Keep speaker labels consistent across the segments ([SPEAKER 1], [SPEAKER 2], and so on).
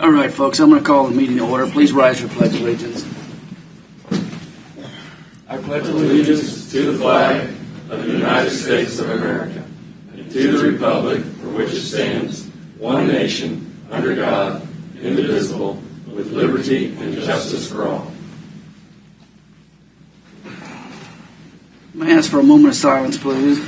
[SPEAKER 1] All right, folks, I'm going to call the meeting to order. Please rise for pledge allegiance.
[SPEAKER 2] I pledge allegiance to the flag of the United States of America and to the republic for which it stands, one nation, under God, indivisible, with liberty and justice for all.
[SPEAKER 1] May I ask for a moment of silence, please?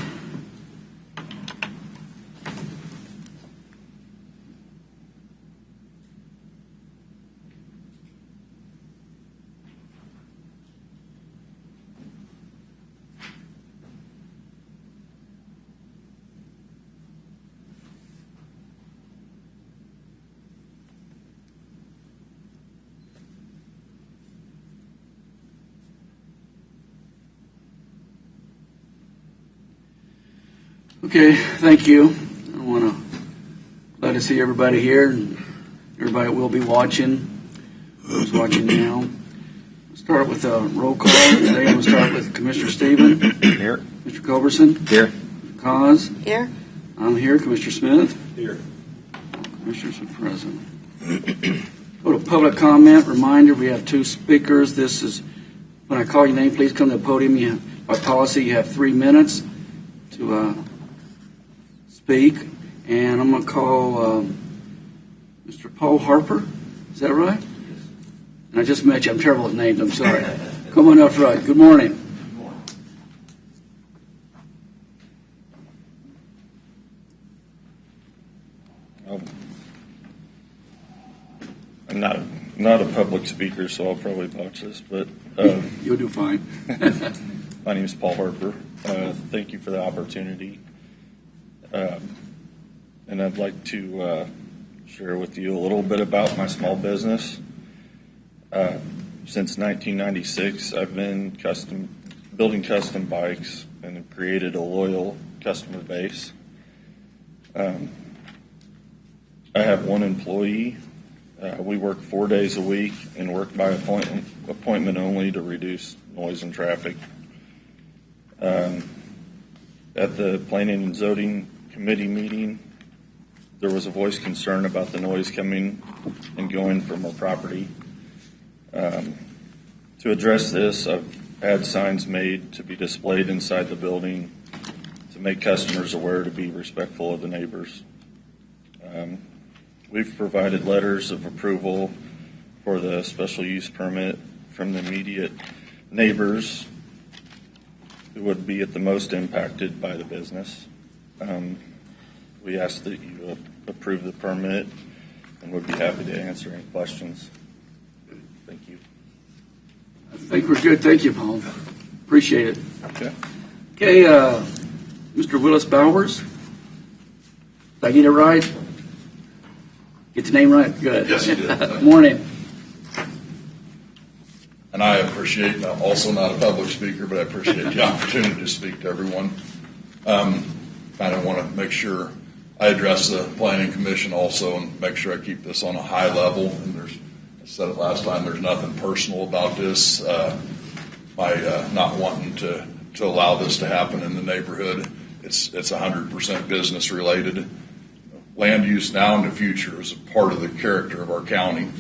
[SPEAKER 1] Okay, thank you. I want to glad to see everybody here and everybody will be watching. Who's watching now? We'll start with a roll call. Today we'll start with Commissioner Stephen.
[SPEAKER 3] Here.
[SPEAKER 1] Mr. Culberson.
[SPEAKER 3] Here.
[SPEAKER 1] Mr. Cos.
[SPEAKER 4] Here.
[SPEAKER 1] I'm here. Commissioner Smith.
[SPEAKER 2] Here.
[SPEAKER 1] Commissioners are present. Go to public comment. Reminder, we have two speakers. This is, when I call your name, please come to the podium. By policy, you have 3 minutes to speak. And I'm going to call Mr. Paul Harper. Is that right? Yes. And I just met you. I'm terrible at names. I'm sorry. Come on up front. Good morning.
[SPEAKER 3] I'm not a public speaker, so I'll probably botch this, but
[SPEAKER 1] You'll do fine.
[SPEAKER 3] my name is Paul Harper. Thank you for the opportunity. And I'd like to share with you a little bit about my small business. Since 1996, I've been building custom bikes and have created a loyal customer base. I have one employee. We work 4 days a week and work by appointment only to reduce noise and traffic. At the Planning and Zoning Committee meeting, there was a voice concern about the noise coming and going from our property. To address this, I've had signs made to be displayed inside the building to make customers aware to be respectful of the neighbors. We've provided letters of approval for the special use permit from the immediate neighbors who would be at the most impacted by the business. We ask that you approve the permit and would be happy to answer any questions. Thank you.
[SPEAKER 1] I think we're good. Thank you, Paul. Appreciate it.
[SPEAKER 3] Okay.
[SPEAKER 1] Okay, Mr. Willis Bowers. Did I get it right? Get the name right? Good.
[SPEAKER 5] Yes, you did.
[SPEAKER 1] Morning.
[SPEAKER 5] And I appreciate, also not a public speaker, but I appreciate the opportunity to speak to everyone. Kind of want to make sure I address the Planning Commission also and make sure I keep this on a high level. And I said it last time, there's nothing personal about this. My not wanting to allow this to happen in the neighborhood. It's 100% business related. Land use now and the future is a part of the character of our county.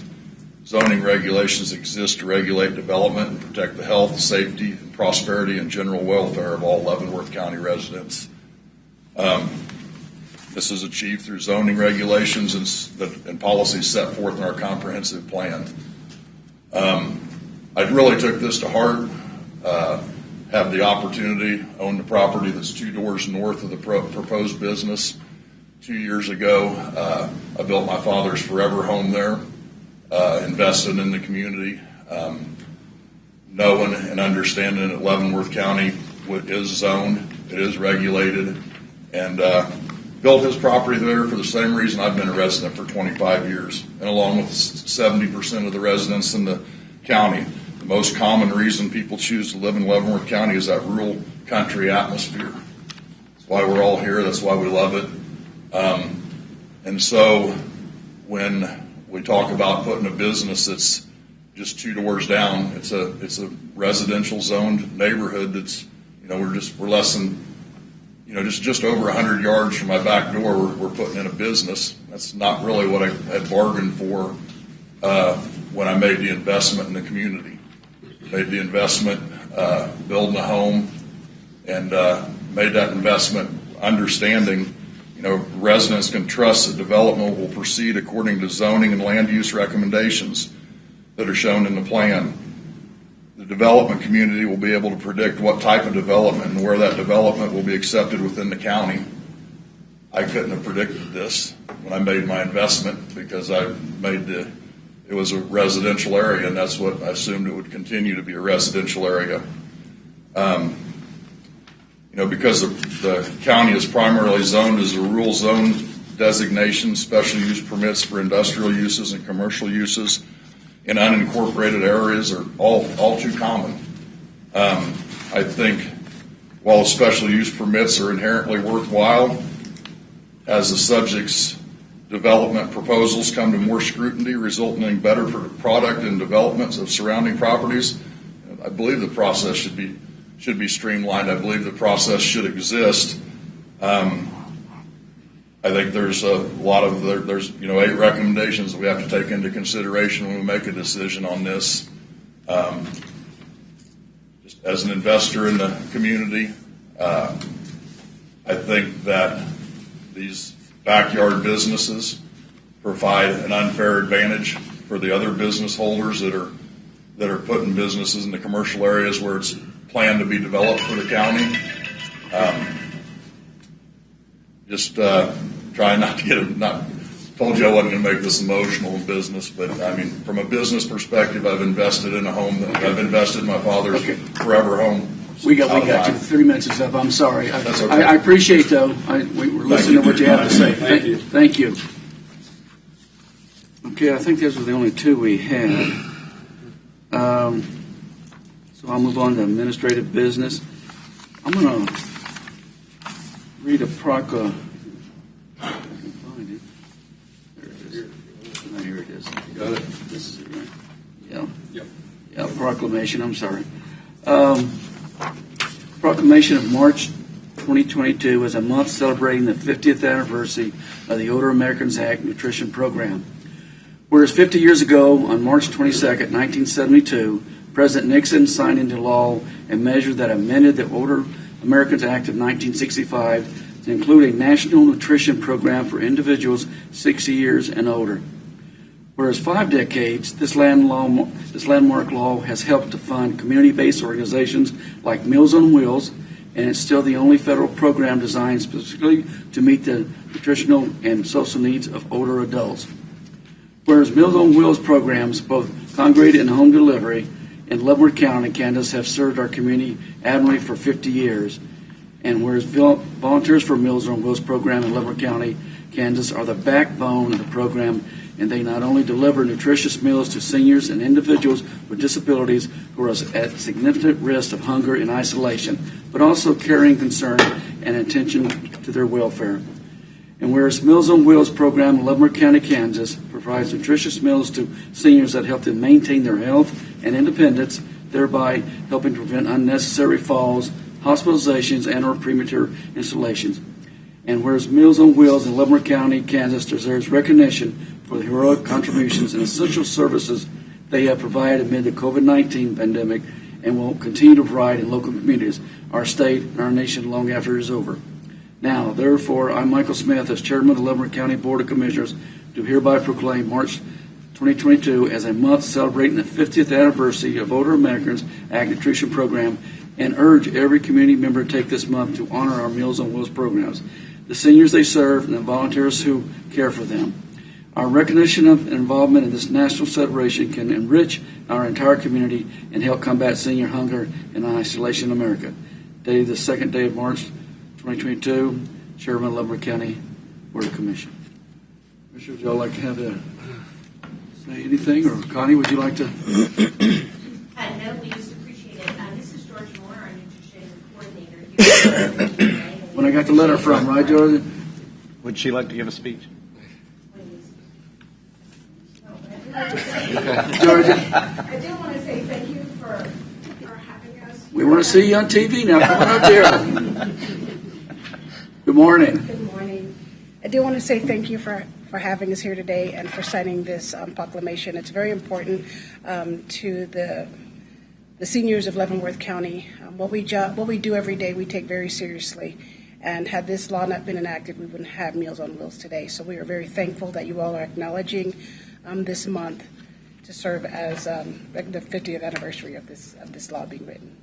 [SPEAKER 5] Zoning regulations exist to regulate development and protect the health, safety, and prosperity and general welfare of all Leavenworth County residents. This is achieved through zoning regulations and policies set forth in our comprehensive plan. I really took this to heart. Have the opportunity, own the property that's 2 doors north of the proposed business. 2 years ago, I built my father's forever home there, invested in the community, knowing and understanding that Leavenworth County is zoned, it is regulated, and built his property there for the same reason I've been a resident for 25 years, and along with 70% of the residents in the county. The most common reason people choose to live in Leavenworth County is that rural country atmosphere. That's why we're all here. That's why we love it. And so when we talk about putting a business that's just 2 doors down, it's a residential zoned neighborhood that's, we're less than, just over 100 yards from my back door, we're putting in a business. That's not really what I had bargained for when I made the investment in the community. Made the investment building a home, and made that investment understanding, residents can trust that development will proceed according to zoning and land use recommendations that are shown in the plan. The development community will be able to predict what type of development and where that development will be accepted within the county. I couldn't have predicted this when I made my investment, because it was a residential area, and that's what I assumed it would continue to be, a residential area. Because the county is primarily zoned as a rural zone designation, special use permits for industrial uses and commercial uses in unincorporated areas are all too common. I think while special use permits are inherently worthwhile, as the subject's development proposals come to more scrutiny, resulting in better product and developments of surrounding properties, I believe the process should be streamlined. I believe the process should exist. I think there's a lot of there's 8 recommendations that we have to take into consideration when we make a decision on this. Just as an investor in the community, I think that these backyard businesses provide an unfair advantage for the other business holders that are putting businesses in the commercial areas where it's planned to be developed for the county. Trying not to told you I wasn't going to make this emotional in business, but I mean, from a business perspective, I've invested in a home I've invested in my father's forever home.
[SPEAKER 1] We got you. 3 minutes is up. I'm sorry.
[SPEAKER 5] That's okay.
[SPEAKER 1] I appreciate, though. We were listening to what you have to say. Thank you. Okay, I think those were the only 2 we had. So I'll move on to administrative business. I'm going to read a proclamation. I can find it. There it is. Oh, here it is.
[SPEAKER 2] You got it?
[SPEAKER 1] This is it, right? Yeah.
[SPEAKER 2] Yep.
[SPEAKER 1] Yeah, proclamation. I'm sorry. Proclamation of March 2022 is a month celebrating the 50th anniversary of the Older Americans Act nutrition program. Whereas 50 years ago, on March 22nd, 1972, President Nixon signed into law a measure that amended the Older Americans Act of 1965 to include a national nutrition program for individuals 60 years and older. Whereas 5 decades, this landmark law has helped to fund community-based organizations like Meals on Wheels, and it's still the only federal program designed specifically to meet the nutritional and social needs of older adults. Whereas Meals on Wheels programs, both congregated and home delivery, in Leavenworth County, Kansas, have served our community admirably for 50 years. And whereas Volunteers for Meals on Wheels program in Leavenworth County, Kansas, are the backbone of the program, and they not only deliver nutritious meals to seniors and individuals with disabilities who are at significant risk of hunger and isolation, but also carrying concern and attention to their welfare. And whereas Meals on Wheels program in Leavenworth County, Kansas, provides nutritious meals to seniors that help them maintain their health and independence, thereby helping to prevent unnecessary falls, hospitalizations, and or premature installations. And whereas Meals on Wheels in Leavenworth County, Kansas, deserves recognition for the heroic contributions and essential services they have provided amid the COVID-19 pandemic and will continue to provide in local communities, our state, and our nation long after it is over. Now, therefore, I, Michael Smith, as Chairman of the Leavenworth County Board of Commissioners, do hereby proclaim March 2022 as a month celebrating the 50th anniversary of Older Americans Act Nutrition Program, and urge every community member to take this month to honor our Meals on Wheels programs, the seniors they serve, and the volunteers who care for them. Our recognition of involvement in this national celebration can enrich our entire community and help combat senior hunger and isolation in America. Dated the 2nd day of March 2022, Chairman of Leavenworth County Board of Commission. Commissioner, would y'all like to have to say anything? Or Connie, would you like to?
[SPEAKER 4] No, we just appreciate it. This is George Moore, our nutrition coordinator here.
[SPEAKER 1] When I got the letter from, right, George?
[SPEAKER 6] Would she like to give a speech?
[SPEAKER 1] Georgia?
[SPEAKER 7] I do want to say thank you for having us.
[SPEAKER 1] We want to see you on TV now. Come on up here. Good morning.
[SPEAKER 7] Good morning. I do want to say thank you for having us here today and for signing this proclamation. It's very important to the seniors of Leavenworth County. What we do every day, we take very seriously. And had this law not been enacted, we wouldn't have Meals on Wheels today. So we are very thankful that you all are acknowledging this month to serve as the 50th anniversary of this law being written.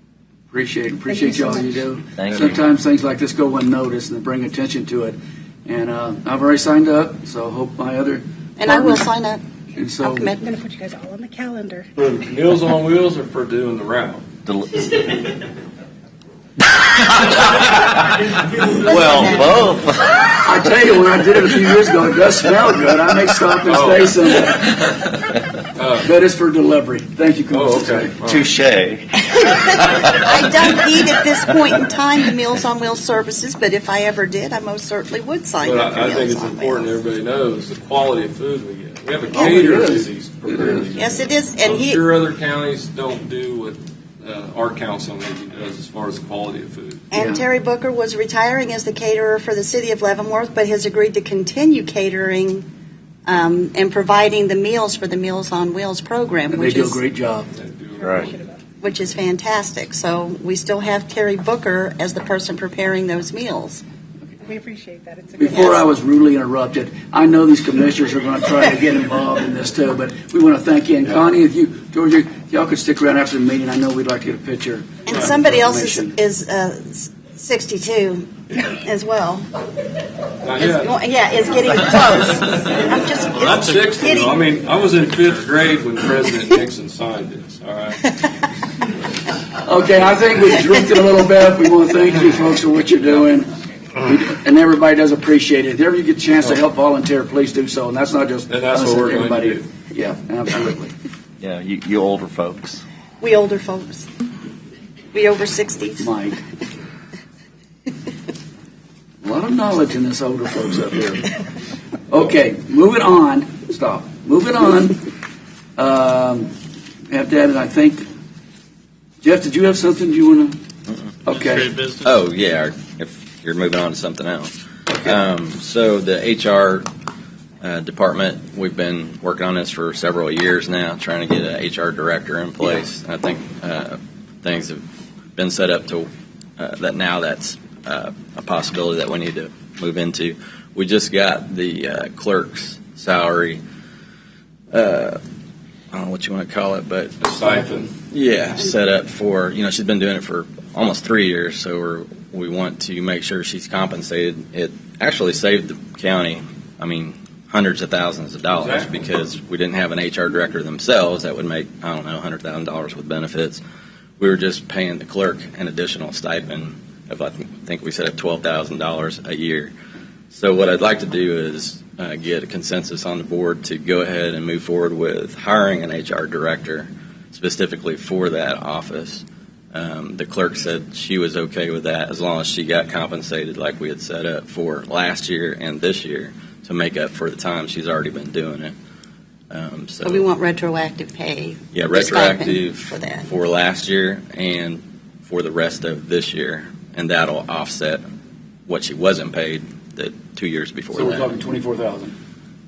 [SPEAKER 1] Appreciate
[SPEAKER 7] you
[SPEAKER 1] all
[SPEAKER 7] so
[SPEAKER 1] you
[SPEAKER 7] much.
[SPEAKER 1] do.
[SPEAKER 6] Thank you.
[SPEAKER 1] Sometimes things like this go unnoticed and they bring attention to it. And I've already signed up, so I hope my other
[SPEAKER 8] And I will
[SPEAKER 1] partners-
[SPEAKER 8] sign up.
[SPEAKER 1] And so
[SPEAKER 8] I'll
[SPEAKER 7] I'm
[SPEAKER 8] commit.
[SPEAKER 7] going to put you guys all on the calendar.
[SPEAKER 2] For Meals on Wheels or for doing the route?
[SPEAKER 6] Well, both.
[SPEAKER 1] I tell you, when I did it a few years ago, it does smell good. I may stop and stay somewhere. But it's for delivery. Thank you,
[SPEAKER 2] Oh,
[SPEAKER 1] Commissioner.
[SPEAKER 2] okay.
[SPEAKER 6] Touche.
[SPEAKER 8] I don't need at this point in time the Meals on Wheels services, but if I ever did, I most certainly would sign
[SPEAKER 2] But
[SPEAKER 8] up for
[SPEAKER 2] I think
[SPEAKER 8] Meals
[SPEAKER 2] it's
[SPEAKER 8] on
[SPEAKER 2] important
[SPEAKER 8] Wheels.
[SPEAKER 2] everybody knows the quality of food we get. We have a
[SPEAKER 1] it
[SPEAKER 2] caterer to
[SPEAKER 1] is.
[SPEAKER 2] these programs.
[SPEAKER 8] Yes, it is. And
[SPEAKER 2] I'm
[SPEAKER 8] he,
[SPEAKER 2] sure other counties don't do what our council maybe does as far as the quality of food.
[SPEAKER 8] and
[SPEAKER 1] Yeah.
[SPEAKER 8] Terry Booker was retiring as the caterer for the city of Leavenworth, but has agreed to continue catering and providing the meals for the Meals on Wheels program,
[SPEAKER 1] And they
[SPEAKER 8] which
[SPEAKER 1] do a
[SPEAKER 8] is
[SPEAKER 1] great job.
[SPEAKER 2] They do
[SPEAKER 6] Right.
[SPEAKER 8] which is fantastic. So we still have Terry Booker as the person preparing those meals.
[SPEAKER 7] We appreciate that. It's a good
[SPEAKER 1] Before I was rudely interrupted, I know these commissioners are going to try to get involved in this too, but we want to thank you. And Connie, if you, Georgia, if y'all could stick around after the meeting, I know we'd like to get a picture.
[SPEAKER 8] And somebody else
[SPEAKER 1] Information.
[SPEAKER 8] is 62 as well.
[SPEAKER 2] Not yet.
[SPEAKER 8] Is getting close. I'm just
[SPEAKER 2] I'm 60.
[SPEAKER 8] kidding.
[SPEAKER 2] I mean, I was in 5th grade when President Nixon signed this, all right?
[SPEAKER 1] Okay, I think we've drifted a little bit. We want to thank you folks for what you're doing. And everybody does appreciate it. If ever you get a chance to help volunteer, please do so. And that's not just
[SPEAKER 2] And that's
[SPEAKER 1] us,
[SPEAKER 2] what we're going to
[SPEAKER 1] everybody.
[SPEAKER 2] do.
[SPEAKER 1] Yeah, absolutely.
[SPEAKER 6] Yeah, you older folks.
[SPEAKER 8] We older folks. We over 60s.
[SPEAKER 1] Mike. A lot of knowledge in this older folks up here. Okay, moving on. Stop. Moving on. Have that, and I think, Jeff, did you have something you want to? Okay.
[SPEAKER 9] Oh, yeah, if you're moving on to something else. So the HR department, we've been working on this for several years now, trying to get an HR director in place. I think things have been set up to that now that's a possibility that we need to move into. We just got the clerk's salary, I don't know what you want to call it, but
[SPEAKER 2] Stipend.
[SPEAKER 9] yeah, set up for, she's been doing it for almost 3 years, so we want to make sure she's compensated. It actually saved the county, hundreds of thousands of dollars
[SPEAKER 2] Exactly.
[SPEAKER 9] because we didn't have an HR director themselves that would make, $100,000 with benefits. We were just paying the clerk an additional stipend of, I think we said $12,000 a year. So what I'd like to do is get a consensus on the board to go ahead and move forward with hiring an HR director specifically for that office. The clerk said she was okay with that as long as she got compensated like we had set up for last year and this year to make up for the time she's already been doing it.
[SPEAKER 8] So we want retroactive pay.
[SPEAKER 9] Yeah,
[SPEAKER 8] the stipend
[SPEAKER 9] retroactive
[SPEAKER 8] for that.
[SPEAKER 9] for last year and for the rest of this year, and that'll offset what she wasn't paid the 2 years before
[SPEAKER 1] So we're
[SPEAKER 9] that.
[SPEAKER 1] talking 24,000.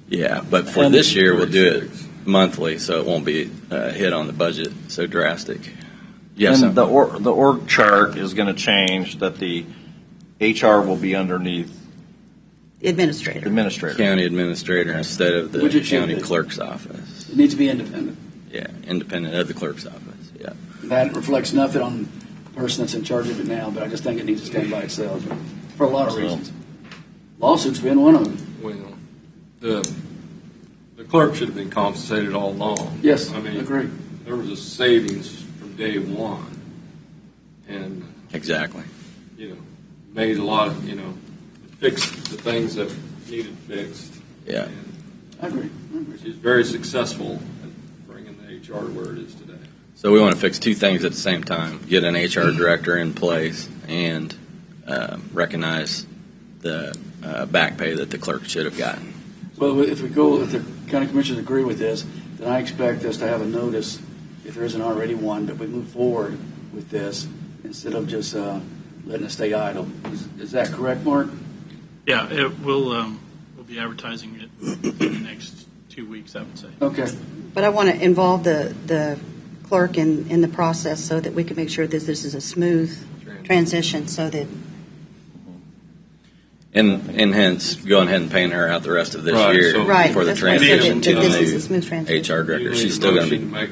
[SPEAKER 9] Yeah, but for
[SPEAKER 6] And-
[SPEAKER 9] this year, we'll do it monthly, so it won't be a hit on the budget so drastic. Yes,
[SPEAKER 6] And the org chart is going to change that the HR will be underneath the
[SPEAKER 8] Administrator.
[SPEAKER 6] administrator.
[SPEAKER 9] county administrator instead of the
[SPEAKER 1] Which it should
[SPEAKER 9] county
[SPEAKER 1] be.
[SPEAKER 9] clerk's office.
[SPEAKER 1] It needs to be independent.
[SPEAKER 9] Yeah, independent of the clerk's office, yeah.
[SPEAKER 1] That reflects nothing on the person that's in charge of it now, but I just think it needs to stand by itself for a lot of reasons. Lawsuits being one of them.
[SPEAKER 2] Well, the clerk should have been compensated all along.
[SPEAKER 1] Yes,
[SPEAKER 2] I mean,
[SPEAKER 1] agree.
[SPEAKER 2] there was a savings from day one, and
[SPEAKER 9] Exactly.
[SPEAKER 2] made a lot of fixed the things that needed fixed.
[SPEAKER 9] Yeah.
[SPEAKER 2] And
[SPEAKER 1] I agree.
[SPEAKER 2] she's very successful at bringing the HR to where it is today.
[SPEAKER 9] So we want to fix two things at the same time: get an HR director in place and recognize the back pay that the clerk should have gotten.
[SPEAKER 1] Well, if the county commissioners agree with this, then I expect us to have a notice, if there isn't already one, that we move forward with this instead of just letting it stay idle. Is that correct, Mark?
[SPEAKER 10] Yeah, we'll be advertising it in the next 2 weeks, I would say.
[SPEAKER 1] Okay.
[SPEAKER 8] But I want to involve the clerk in the process so that we can make sure that this is a smooth transition so that.
[SPEAKER 9] And hence, going ahead and paying her out the rest of this
[SPEAKER 2] Right,
[SPEAKER 9] year
[SPEAKER 2] so-
[SPEAKER 8] Right,
[SPEAKER 9] for the
[SPEAKER 8] that's why I said
[SPEAKER 9] transition
[SPEAKER 8] that
[SPEAKER 9] to
[SPEAKER 8] this is a
[SPEAKER 9] the
[SPEAKER 8] smooth
[SPEAKER 9] new
[SPEAKER 8] transition.
[SPEAKER 9] HR director.
[SPEAKER 2] You need
[SPEAKER 9] She's
[SPEAKER 2] a
[SPEAKER 9] still going to
[SPEAKER 2] motion
[SPEAKER 9] be.
[SPEAKER 2] make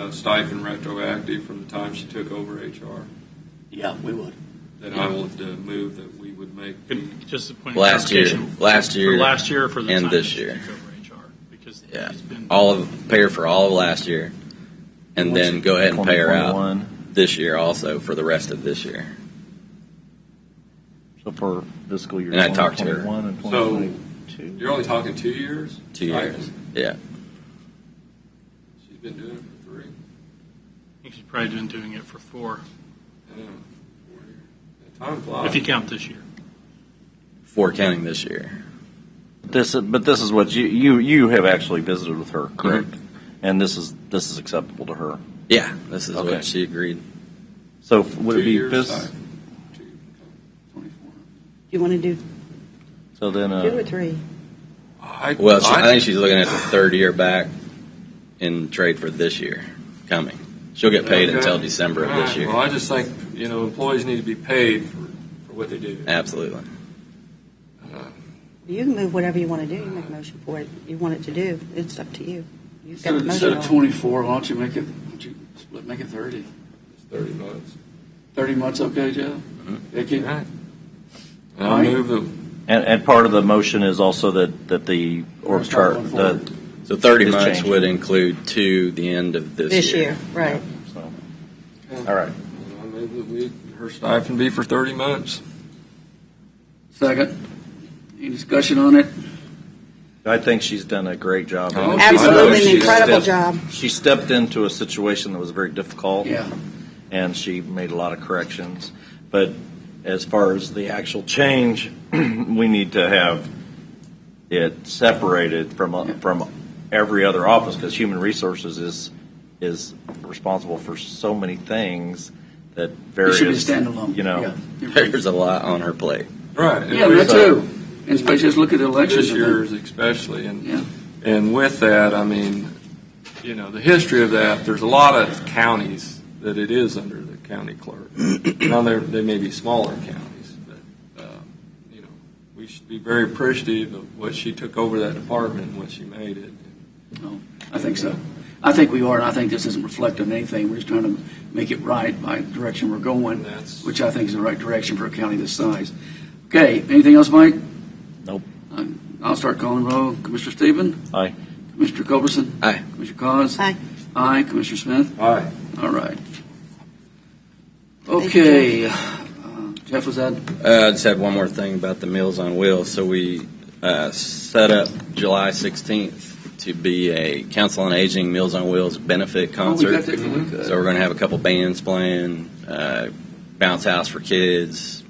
[SPEAKER 2] her stipend retroactive from the time she took over HR.
[SPEAKER 1] Yeah, we would.
[SPEAKER 2] Then I will move that we would make
[SPEAKER 10] Just a point of
[SPEAKER 9] Last year,
[SPEAKER 10] clarification.
[SPEAKER 9] last year,
[SPEAKER 10] For last year or for the
[SPEAKER 9] and
[SPEAKER 10] time
[SPEAKER 9] this
[SPEAKER 10] that she
[SPEAKER 9] year.
[SPEAKER 10] took over HR? Because
[SPEAKER 9] Yeah,
[SPEAKER 10] she's been.
[SPEAKER 9] pay her for all of last year, and then go ahead and pay her out
[SPEAKER 6] 2021.
[SPEAKER 9] this year also for the rest of this year.
[SPEAKER 6] So for fiscal year
[SPEAKER 9] And I talked to her.
[SPEAKER 6] 2021 and
[SPEAKER 2] So
[SPEAKER 6] 2022.
[SPEAKER 2] you're only talking 2 years?
[SPEAKER 9] 2 years. Yeah.
[SPEAKER 2] She's been doing it for 3.
[SPEAKER 10] I think she's probably been doing it for 4,
[SPEAKER 2] Yeah, 4 years. Yeah, time flies.
[SPEAKER 10] if you count this year.
[SPEAKER 9] 4 counting this year.
[SPEAKER 6] But this is what you have actually visited with her, correct? And this is acceptable to her.
[SPEAKER 9] Yeah, this is
[SPEAKER 6] Okay.
[SPEAKER 9] what she agreed.
[SPEAKER 6] So would
[SPEAKER 2] 2
[SPEAKER 6] it be
[SPEAKER 2] years
[SPEAKER 6] this?
[SPEAKER 2] stipend. 2,
[SPEAKER 8] You want to do
[SPEAKER 6] So then,
[SPEAKER 8] 2 or 3?
[SPEAKER 9] Well, I think she's looking at the third year back in trade for this year coming. She'll get paid
[SPEAKER 2] Okay.
[SPEAKER 9] until December of this
[SPEAKER 2] Alright,
[SPEAKER 9] year.
[SPEAKER 2] Well, I just think, employees need to be paid for what they do.
[SPEAKER 9] Absolutely.
[SPEAKER 8] You can move whatever you want to do. You make a motion for it. You want it to do. It's up to you. You've got the
[SPEAKER 1] Instead
[SPEAKER 8] motion.
[SPEAKER 1] of
[SPEAKER 8] on.
[SPEAKER 1] 24, why don't you make it 30?
[SPEAKER 2] It's 30 months.
[SPEAKER 1] 30 months, okay, Joe? Vicki?
[SPEAKER 2] All right. And I'll
[SPEAKER 1] Mike?
[SPEAKER 2] move the
[SPEAKER 6] And part of the motion is also that the org chart,
[SPEAKER 1] Going forward.
[SPEAKER 9] So 30
[SPEAKER 6] This
[SPEAKER 9] months
[SPEAKER 6] change.
[SPEAKER 9] would include to the end of
[SPEAKER 8] This year, right.
[SPEAKER 6] so. All right.
[SPEAKER 2] I move that her stipend be for 30 months.
[SPEAKER 1] Second. Any discussion on it?
[SPEAKER 6] I think she's done a great job.
[SPEAKER 2] Oh,
[SPEAKER 8] Absolutely,
[SPEAKER 2] She's
[SPEAKER 8] an incredible
[SPEAKER 6] stepped-
[SPEAKER 8] job.
[SPEAKER 6] She stepped into a situation that was very difficult.
[SPEAKER 1] Yeah.
[SPEAKER 6] And she made a lot of corrections. But as far as the actual change, we need to have it separated from every other office, because human resources is responsible for so many things that
[SPEAKER 1] It
[SPEAKER 6] various,
[SPEAKER 1] should be standalone.
[SPEAKER 6] you know.
[SPEAKER 1] Yeah, you're right.
[SPEAKER 9] There's a lot on her plate.
[SPEAKER 2] Right.
[SPEAKER 1] Yeah, that too. And especially just look at the elections.
[SPEAKER 2] This year's especially. And,
[SPEAKER 1] Yeah.
[SPEAKER 2] and with that, I mean, the history of that, there's a lot of counties that it is under the county clerk. Now, they may be smaller counties, but, we should be very appreciative of what she took over that department and what she made it.
[SPEAKER 1] No, I think so. I think we are, and I think this isn't reflective of anything. We're just trying to make it right by the direction we're going, which I think is the right direction for a county this size. Okay, anything else, Mike?
[SPEAKER 6] Nope.
[SPEAKER 1] I'll start calling roll. Commissioner Stephen?
[SPEAKER 6] Aye.
[SPEAKER 1] Commissioner Culberson?
[SPEAKER 9] Aye.
[SPEAKER 1] Commissioner Cos?
[SPEAKER 8] Aye.
[SPEAKER 1] Aye. Commissioner Smith?
[SPEAKER 2] All right.
[SPEAKER 1] All right.
[SPEAKER 8] Thank you,
[SPEAKER 1] Okay. Jeff, was that?
[SPEAKER 9] I just had one more thing about the Meals on Wheels. So we set up July 16th to be a Council on Aging Meals on Wheels benefit
[SPEAKER 1] Oh, we
[SPEAKER 9] concert.
[SPEAKER 1] got that really good.
[SPEAKER 9] So we're going to have a couple bands playing, bounce house for kids,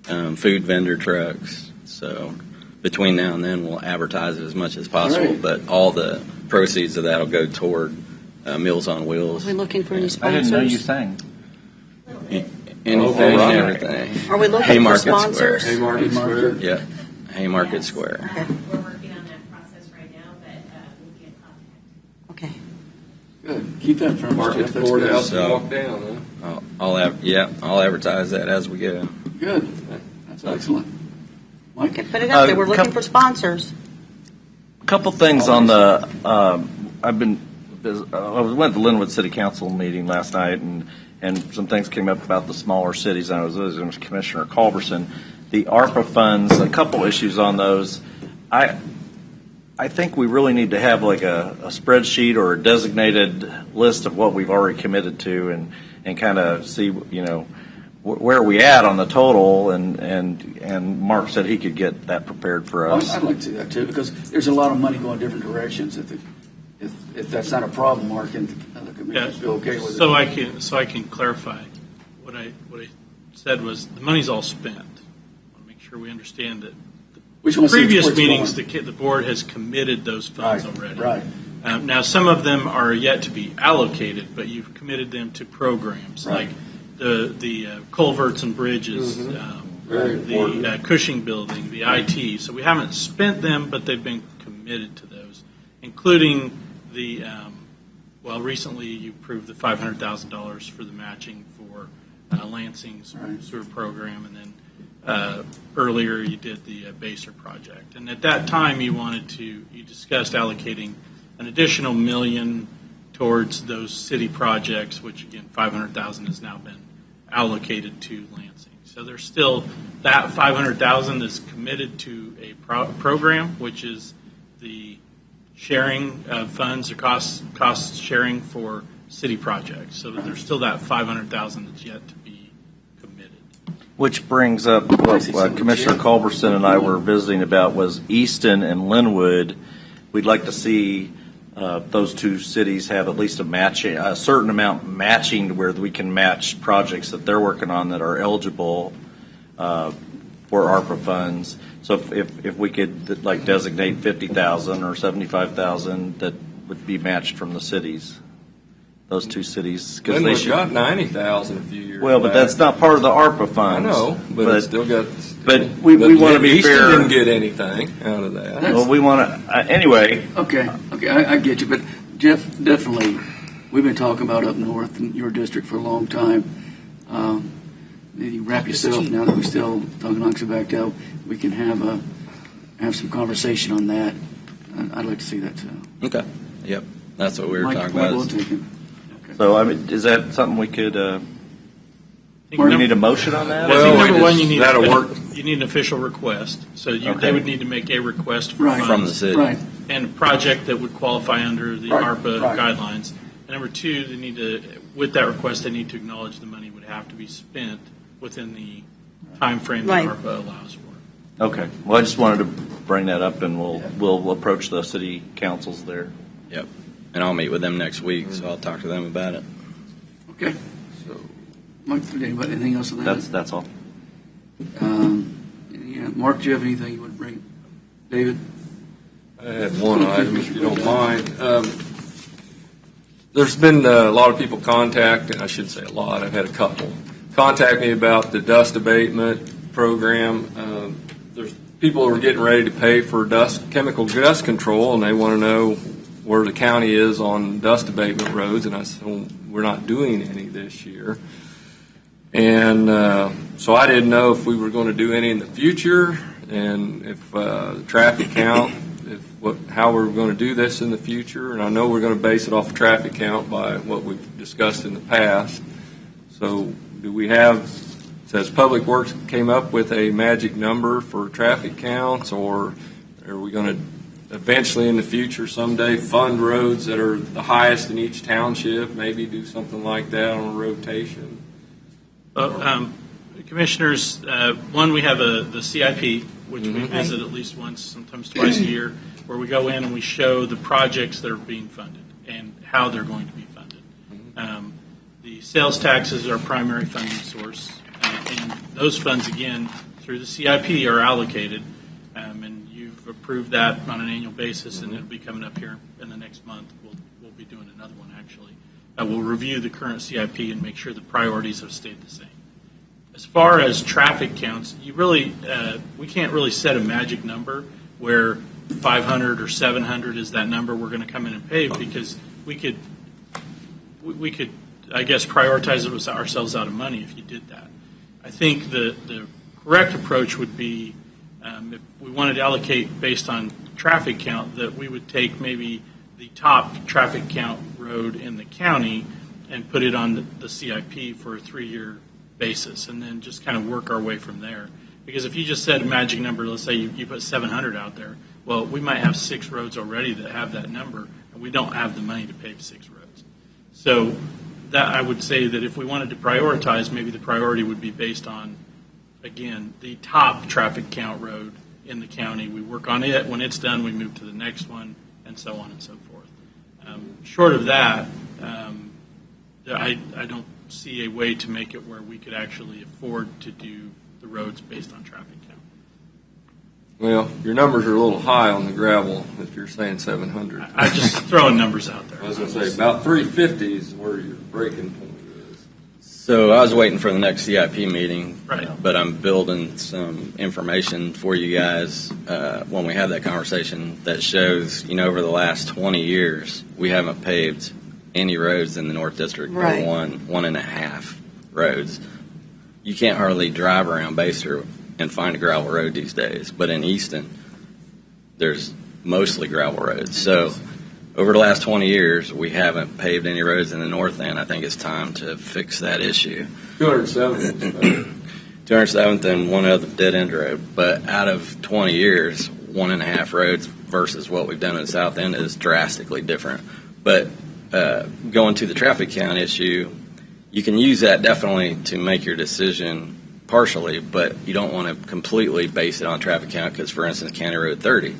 [SPEAKER 9] food vendor trucks. So between now and then, we'll advertise it as much as possible.
[SPEAKER 1] Great.
[SPEAKER 9] But all the proceeds of that will go toward Meals on Wheels.
[SPEAKER 8] Are we looking for any
[SPEAKER 6] I
[SPEAKER 8] sponsors?
[SPEAKER 6] didn't know you sang.
[SPEAKER 9] Anything
[SPEAKER 2] right.
[SPEAKER 9] and everything.
[SPEAKER 8] Are we looking
[SPEAKER 9] Haymarket
[SPEAKER 8] for sponsors?
[SPEAKER 9] Square.
[SPEAKER 2] Haymarket Square.
[SPEAKER 9] Yeah, Haymarket
[SPEAKER 4] Yes.
[SPEAKER 9] Square.
[SPEAKER 8] Okay.
[SPEAKER 4] We're working on that process right now, but we'll be in contact.
[SPEAKER 8] Okay.
[SPEAKER 1] Good. Keep that from us,
[SPEAKER 2] Market
[SPEAKER 1] Jeff. That's
[SPEAKER 2] courthouse
[SPEAKER 1] good.
[SPEAKER 2] and walk down, huh?
[SPEAKER 9] I'll advertise that as we go.
[SPEAKER 1] Good. That's excellent. Mike?
[SPEAKER 8] Okay, put it out there. We're looking
[SPEAKER 6] Couple-
[SPEAKER 8] for sponsors.
[SPEAKER 6] A couple things on the, I went to the Linwood City Council meeting last night, and some things came up about the smaller cities, and I was listening to Commissioner Culberson. The ARPA funds, a couple issues on those. I think we really need to have like a spreadsheet or a designated list of what we've already committed to, and kind of see, where are we at on the total, and Mark said he could get that prepared for us.
[SPEAKER 1] I'd like to do that too, because there's a lot of money going different directions. If that's not a problem, Mark, and the other commissioners feel okay with it.
[SPEAKER 10] So I can clarify. What I said was the money's all spent. I want to make sure we understand that
[SPEAKER 1] We just want to see
[SPEAKER 10] previous
[SPEAKER 1] where it's
[SPEAKER 10] meetings,
[SPEAKER 1] going.
[SPEAKER 10] the board has committed those funds already.
[SPEAKER 1] Right.
[SPEAKER 10] Now, some of them are yet to be allocated, but you've committed them to programs
[SPEAKER 1] Right.
[SPEAKER 10] like the culverts and bridges,
[SPEAKER 2] Very important.
[SPEAKER 10] the Cushing building, the IT. So we haven't spent them, but they've been committed to those, including the, recently you approved the $500,000 for the matching for Lansing's sewer program, and then earlier you did the Baser project. And at that time you discussed allocating an additional $1 million towards those city projects, which again, $500,000 has now been allocated to Lansing. So there's still that $500,000 is committed to a program, which is the sharing of funds or cost sharing for city projects. So there's still that $500,000 that's yet to be committed.
[SPEAKER 6] Which brings up what Commissioner Culberson and I were visiting about was Easton and Linwood. We'd like to see those two cities have at least a certain amount matching to where we can match projects that they're working on that are eligible for ARPA funds. So if we could like designate $50,000 or $75,000 that would be matched from the cities, those two cities, because they should
[SPEAKER 2] got $90,000 a few years.
[SPEAKER 6] Well, but that's not part of the ARPA funds.
[SPEAKER 2] I know, but it's still got.
[SPEAKER 6] But we want to be
[SPEAKER 2] Easton
[SPEAKER 6] fair.
[SPEAKER 2] Didn't get anything out of that.
[SPEAKER 6] Well, we want to anyway.
[SPEAKER 1] Okay, I get you, but Jeff, definitely, we've been talking about up north in your district for a long time. You wrap yourself now that we're still talking on Quebec, we can have some conversation on that. I'd like to see that too.
[SPEAKER 9] Okay. Yep. That's what we were
[SPEAKER 1] Mike,
[SPEAKER 9] talking about.
[SPEAKER 1] we'll
[SPEAKER 9] is-
[SPEAKER 1] take it.
[SPEAKER 6] So, I mean, is that something we could?
[SPEAKER 10] I think
[SPEAKER 6] Do we
[SPEAKER 10] number-
[SPEAKER 6] need a motion on that?
[SPEAKER 10] I think
[SPEAKER 2] Well,
[SPEAKER 10] number one, you need
[SPEAKER 2] that'll work.
[SPEAKER 10] You need an official request. So
[SPEAKER 6] Okay.
[SPEAKER 10] they would need to make a request for
[SPEAKER 1] Right.
[SPEAKER 10] funds
[SPEAKER 9] From the city.
[SPEAKER 1] Right.
[SPEAKER 10] and a project that would qualify under the
[SPEAKER 1] Right,
[SPEAKER 10] ARPA
[SPEAKER 1] right.
[SPEAKER 10] guidelines. And number two, they need to, with that request, they need to acknowledge the money would have to be spent within the time frame that
[SPEAKER 8] Right.
[SPEAKER 10] ARPA allows for.
[SPEAKER 6] Okay. Well, I just wanted to bring that up, and we'll approach the city councils there.
[SPEAKER 9] Yep. And I'll meet with them next week, so I'll talk to them about it.
[SPEAKER 1] Okay. So, Mike, anybody, anything else on that?
[SPEAKER 6] That's all.
[SPEAKER 1] Yeah, Mark, do you have anything you would bring? David?
[SPEAKER 2] I had one item, if you don't mind. There's been a lot of people contacting, I shouldn't say a lot, I've had a couple, contact me about the dust abatement program. There's people who are getting ready to pay for chemical dust control, and they want to know where the county is on dust abatement roads, and I said, well, we're not doing any this year. And so I didn't know if we were going to do any in the future, and if traffic count, how we're going to do this in the future. And I know we're going to base it off of traffic count by what we've discussed in the past. So do we have, says Public Works came up with a magic number for traffic counts, or are we going to eventually in the future someday fund roads that are the highest in each township, maybe do something like that on a rotation?
[SPEAKER 10] Commissioners, one, we have the CIP, which we visit at least once, sometimes twice a year, where we go in and we show the projects that are being funded and how they're going to be funded. The sales taxes are our primary funding source, and those funds, again, through the CIP are allocated, and you've approved that on an annual basis, and it'll be coming up here in the next month. We'll be doing another one, actually. We'll review the current CIP and make sure the priorities have stayed the same. As far as traffic counts, we can't really set a magic number where 500 or 700 is that number we're going to come in and pay, because we could, I guess, prioritize it ourselves out of money if you did that. I think the correct approach would be, if we wanted to allocate based on traffic count, that we would take maybe the top traffic count road in the county and put it on the CIP for a 3-year basis, and then just kind of work our way from there. Because if you just said a magic number, let's say you put 700 out there, well, we might have 6 roads already that have that number, and we don't have the money to pave 6 roads. So that, I would say that if we wanted to prioritize, maybe the priority would be based on, again, the top traffic count road in the county. We work on it. When it's done, we move to the next one, and so on and so forth. Short of that, I don't see a way to make it where we could actually afford to do the roads based on traffic count.
[SPEAKER 2] Well, your numbers are a little high on the gravel if you're saying 700.
[SPEAKER 10] I just throwing numbers out there.
[SPEAKER 2] I was going to say about 350 is where your breaking point is.
[SPEAKER 9] So I was waiting for the next CIP meeting,
[SPEAKER 10] Right.
[SPEAKER 9] but I'm building some information for you guys when we have that conversation that shows, over the last 20 years, we haven't paved any roads in the North District,
[SPEAKER 8] Right.
[SPEAKER 9] or one and a half roads. You can't hardly drive around Baser and find a gravel road these days, but in Easton, there's mostly gravel roads. So over the last 20 years, we haven't paved any roads in the north end. I think it's time to fix that issue.
[SPEAKER 2] 207.
[SPEAKER 9] 207th and one other dead end road. But out of 20 years, one and a half roads versus what we've done in the south end is drastically different. But going to the traffic count issue, you can use that definitely to make your decision partially, but you don't want to completely base it on traffic count because, for instance, County Road 30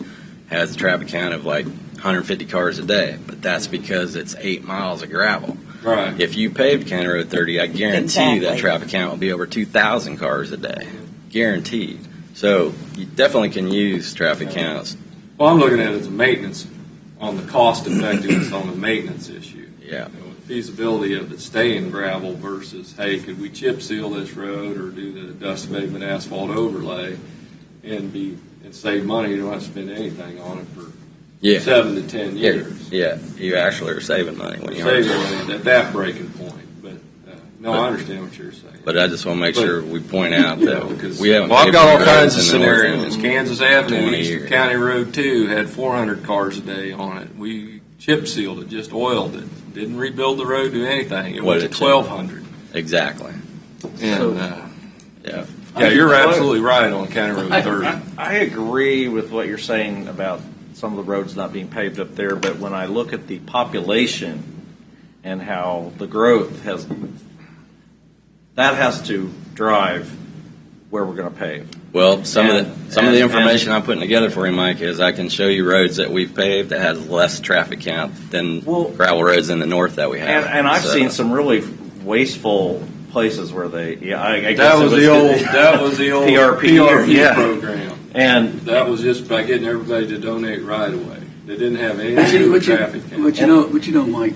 [SPEAKER 9] has a traffic count of like 150 cars a day, but that's because it's 8 miles of gravel.
[SPEAKER 2] Right.
[SPEAKER 9] If you paved County Road 30, I guarantee you that
[SPEAKER 8] Exactly.
[SPEAKER 9] traffic count will be over 2,000 cars a day. Guaranteed. So you definitely can use traffic counts.
[SPEAKER 2] Well, I'm looking at it as a maintenance, on the cost effectiveness on the maintenance issue.
[SPEAKER 9] Yeah.
[SPEAKER 2] The feasibility of it staying gravel versus, hey, could we chip seal this road or do the dust abatement asphalt overlay and save money? You don't have to spend anything on it for
[SPEAKER 9] Yeah.
[SPEAKER 2] 7 to 10 years.
[SPEAKER 9] Yeah. You actually are saving money when you
[SPEAKER 2] Save
[SPEAKER 9] harvest.
[SPEAKER 2] money at that breaking point. But no, I understand what you're saying.
[SPEAKER 9] But I just want to make sure we point out that
[SPEAKER 2] Because
[SPEAKER 9] we haven't.
[SPEAKER 2] I've
[SPEAKER 9] paved
[SPEAKER 2] got all
[SPEAKER 9] any
[SPEAKER 2] kinds of
[SPEAKER 9] roads in the north end
[SPEAKER 2] scenarios.
[SPEAKER 9] in
[SPEAKER 2] Kansas Avenue,
[SPEAKER 9] 20
[SPEAKER 2] Eastern
[SPEAKER 9] years.
[SPEAKER 2] County Road 2 had 400 cars a day on it. We chip sealed it, just oiled it. Didn't rebuild the road, do anything. It
[SPEAKER 9] What
[SPEAKER 2] went to
[SPEAKER 9] did it say?
[SPEAKER 2] 1,200.
[SPEAKER 9] Exactly.
[SPEAKER 2] And,
[SPEAKER 9] Yeah.
[SPEAKER 2] yeah, you're absolutely right on County Road 30.
[SPEAKER 6] I agree with what you're saying about some of the roads not being paved up there, but when I look at the population and how the growth that has to drive where we're going to pave.
[SPEAKER 9] Well, some of the
[SPEAKER 6] And-
[SPEAKER 9] information I'm putting together for you, Mike, is I can show you roads that we've paved that has less traffic count than
[SPEAKER 6] Well-
[SPEAKER 9] gravel roads in the north that we have.
[SPEAKER 6] And I've
[SPEAKER 9] So-
[SPEAKER 6] seen some really wasteful places where I guess
[SPEAKER 2] That
[SPEAKER 6] it
[SPEAKER 2] was the old
[SPEAKER 6] PRP, yeah.
[SPEAKER 2] program.
[SPEAKER 6] And
[SPEAKER 2] That was just by getting everybody to donate right away. They didn't have anything
[SPEAKER 1] But
[SPEAKER 2] to do
[SPEAKER 1] you,
[SPEAKER 2] with
[SPEAKER 1] but
[SPEAKER 2] traffic
[SPEAKER 1] you,
[SPEAKER 2] count.
[SPEAKER 1] but you know, Mike.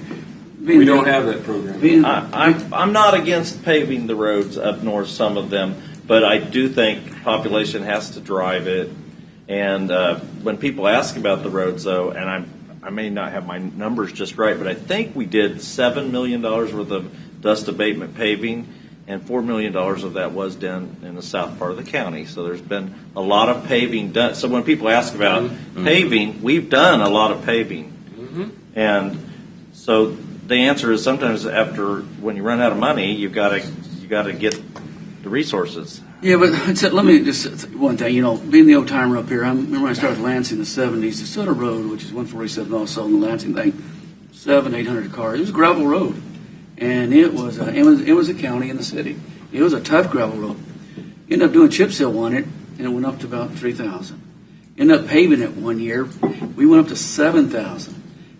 [SPEAKER 2] We don't have that program.
[SPEAKER 1] Being,
[SPEAKER 6] I'm not against paving the roads up north, some of them, but I do think population has to drive it. And when people ask about the roads, though, and I may not have my numbers just right, but I think we did $7 million worth of dust abatement paving, and $4 million of that was done in the south part of the county. So there's been a lot of paving done. So when people ask about paving, we've done a lot of paving. And so the answer is sometimes when you run out of money, you got to get the resources.
[SPEAKER 1] yeah, but let me just one thing. Being the old timer up here, I remember when I started Lansing in the '70s. The Sutter Road, which is 147 also in the Lansing thing, 700-800 cars. It was a gravel road, and it was a county in the city. It was a tough gravel road. Ended up doing chip seal on it, and it went up to about 3,000. Ended up paving it one year. We went up to 7,000.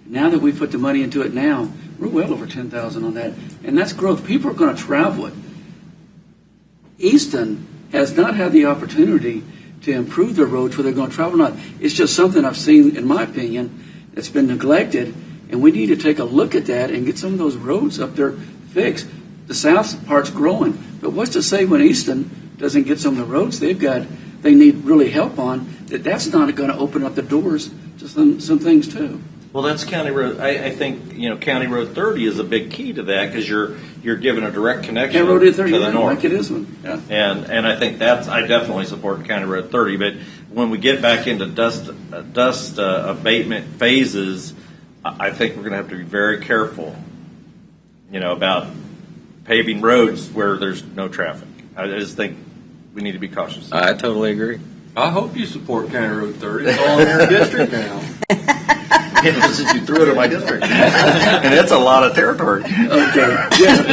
[SPEAKER 1] Now that we put the money into it now, we're well over 10,000 on that. And that's growth. People are going to travel it. Easton has not had the opportunity to improve their roads where they're going to travel or not. It's just something I've seen, in my opinion, that's been neglected. And we need to take a look at that and get some of those roads up there fixed. The south part's growing. But what's to say when Easton doesn't get some of the roads they need really help on, that's not going to open up the doors to some things too.
[SPEAKER 6] Well, that's County Road. I think County Road 30 is a big key to that because you're given a direct connection
[SPEAKER 1] County Road
[SPEAKER 6] to
[SPEAKER 1] 30,
[SPEAKER 6] the north.
[SPEAKER 1] like it is one. Yeah.
[SPEAKER 6] And I think I definitely support County Road 30. But when we get back into dust abatement phases, I think we're going to have to be very careful, about paving roads where there's no traffic. I just think we need to be cautious.
[SPEAKER 9] I totally agree.
[SPEAKER 2] I hope you support County Road 30. It's all in your district now.
[SPEAKER 6] Since you threw it in my district, and it's a lot of territory.
[SPEAKER 1] Okay. Jeff,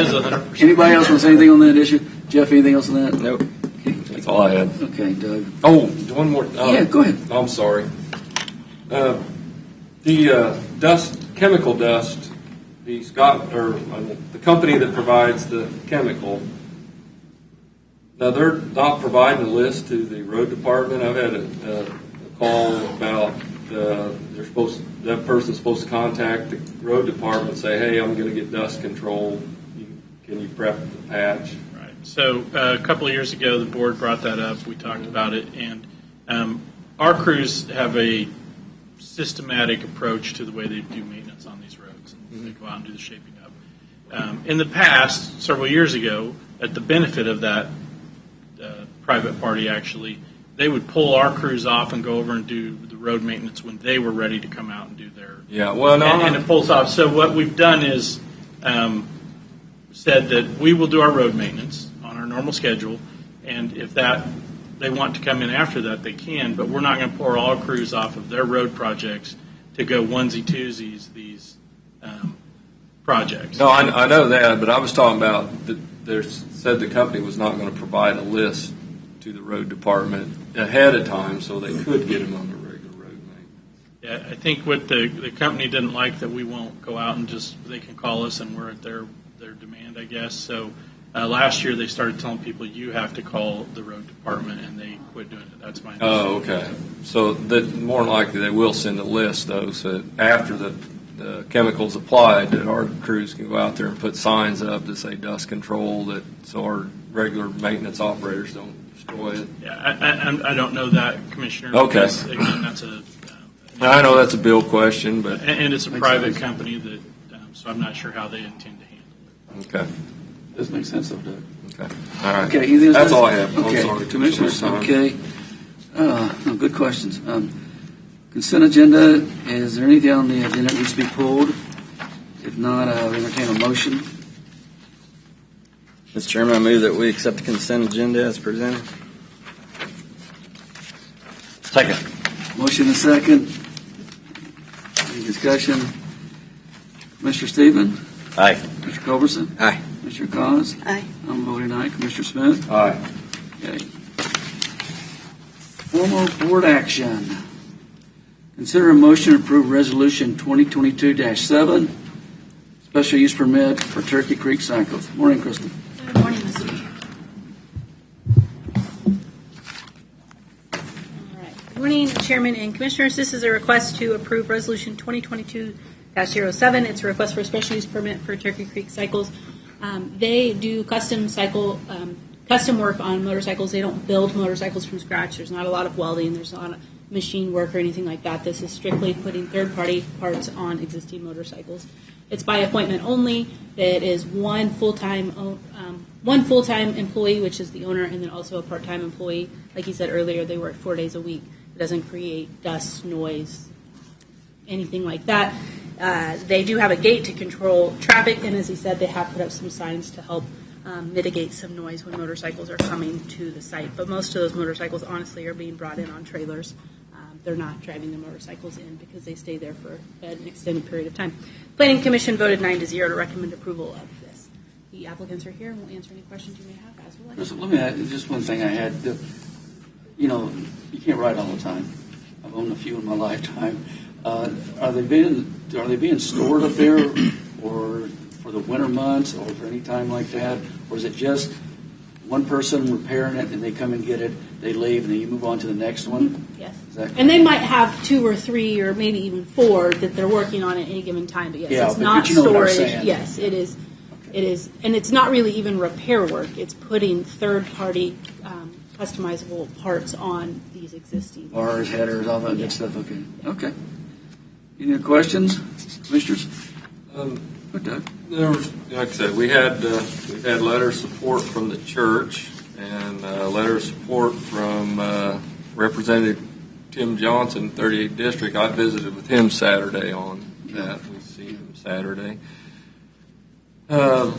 [SPEAKER 1] anybody else want to say anything on that issue? Jeff, anything else on that?
[SPEAKER 9] Nope.
[SPEAKER 2] That's all I had.
[SPEAKER 1] Okay, Doug.
[SPEAKER 2] Oh, one more.
[SPEAKER 1] Yeah, go ahead.
[SPEAKER 2] I'm sorry. The chemical dust, the company that provides the chemical, now they're not providing a list to the road department. I've had a call about that person's supposed to contact the road department and say, hey, I'm going to get dust control. Can you prep the patch?
[SPEAKER 10] Right. So a couple of years ago, the board brought that up. We talked about it, and our crews have a systematic approach to the way they do maintenance on these roads. They go out and do the shaping up. In the past, several years ago, at the benefit of that private party, actually, they would pull our crews off and go over and do the road maintenance when they were ready to come out and do their.
[SPEAKER 2] Yeah, well, no,
[SPEAKER 10] and it pulls off. So what we've done is said that we will do our road maintenance on our normal schedule, and if they want to come in after that, they can, but we're not going to pour all crews off of their road projects to go onesie-twosies these projects.
[SPEAKER 2] No, I know that, but I was talking about said the company was not going to provide a list to the road department ahead of time so they could get them on the regular road maintenance.
[SPEAKER 10] Yeah, I think what the company didn't like that we won't go out and they can call us and we're at their demand, I guess. So last year they started telling people you have to call the road department, and they quit doing it. That's my
[SPEAKER 2] Oh, okay. So that more than likely they will send a list, though, so that after the chemicals applied, that our crews can go out there and put signs up that say dust control, so our regular maintenance operators don't destroy it.
[SPEAKER 10] Yeah, I don't know that, Commissioner.
[SPEAKER 2] Okay.
[SPEAKER 10] Because, again, that's
[SPEAKER 2] I know that's a bill question, but
[SPEAKER 10] and it's a private company that, so I'm not sure how they intend to handle it.
[SPEAKER 2] okay.
[SPEAKER 1] Does make sense, though, Doug.
[SPEAKER 2] Okay. All right.
[SPEAKER 1] Okay, anything else?
[SPEAKER 2] That's all I have.
[SPEAKER 1] Okay,
[SPEAKER 2] I'm sorry.
[SPEAKER 1] Commissioners,
[SPEAKER 2] Sorry.
[SPEAKER 1] okay. No, good questions. Consent agenda, is there anything on the agenda that needs to be pulled? If not, I'll entertain a motion.
[SPEAKER 9] Mr. Chairman, I move that we accept the consent agenda as presented.
[SPEAKER 6] Second.
[SPEAKER 1] Motion and second. Any discussion? Commissioner Stephen?
[SPEAKER 6] Aye.
[SPEAKER 1] Mr. Culberson?
[SPEAKER 9] Aye.
[SPEAKER 1] Mr. Cos?
[SPEAKER 8] Aye.
[SPEAKER 1] I'm voting aye. Commissioner Smith?
[SPEAKER 2] Aye.
[SPEAKER 1] Okay. Formal board action. Consider a motion to approve Resolution 2022-7, special use permit for Turkey Creek Cycles. Morning, Kristen.
[SPEAKER 11] Good morning, Mr. Chair. All right. Good morning, Chairman and Commissioners. This is a request to approve Resolution 2022-07. It's a request for a special use permit for Turkey Creek Cycles. They do custom work on motorcycles. They don't build motorcycles from scratch. There's not a lot of welding. There's not a machine work or anything like that. This is strictly putting third-party parts on existing motorcycles. It's by appointment only. It is one full-time employee, which is the owner, and then also a part-time employee. Like he said earlier, they work 4 days a week. It doesn't create dust, noise, anything like that. They do have a gate to control traffic, and as he said, they have put up some signs to help mitigate some noise when motorcycles are coming to the site. But most of those motorcycles, honestly, are being brought in on trailers. They're not driving the motorcycles in because they stay there for an extended period of time. Planning Commission voted 9-0 to recommend approval of this. The applicants are here and will answer any questions you may have as well.
[SPEAKER 1] Let me add just one thing I had. You can't ride all the time. I've owned a few in my lifetime. Are they being stored up there, or for the winter months, or for any time like that, or is it just one person repairing it and they come and get it, they leave, and then you move on to the next one?
[SPEAKER 11] Yes.
[SPEAKER 1] Is that
[SPEAKER 11] And they might have 2 or 3 or maybe even 4 that they're working on at any given time. But yes,
[SPEAKER 1] Yeah,
[SPEAKER 11] it's
[SPEAKER 1] but
[SPEAKER 11] not
[SPEAKER 1] you know what I'm
[SPEAKER 11] storage.
[SPEAKER 1] saying.
[SPEAKER 11] Yes, it is. It is, and it's not really even repair work. It's putting third-party customizable parts on these existing
[SPEAKER 1] bars, headers, all that
[SPEAKER 11] Yeah.
[SPEAKER 1] good stuff? Okay. Okay. Any other questions, commissioners? Good, Doug.
[SPEAKER 2] There was, like I said, we had letter of support from the church and letter of support from Representative Tim Johnson, 38th District. I visited with him Saturday on that. We see him Saturday. There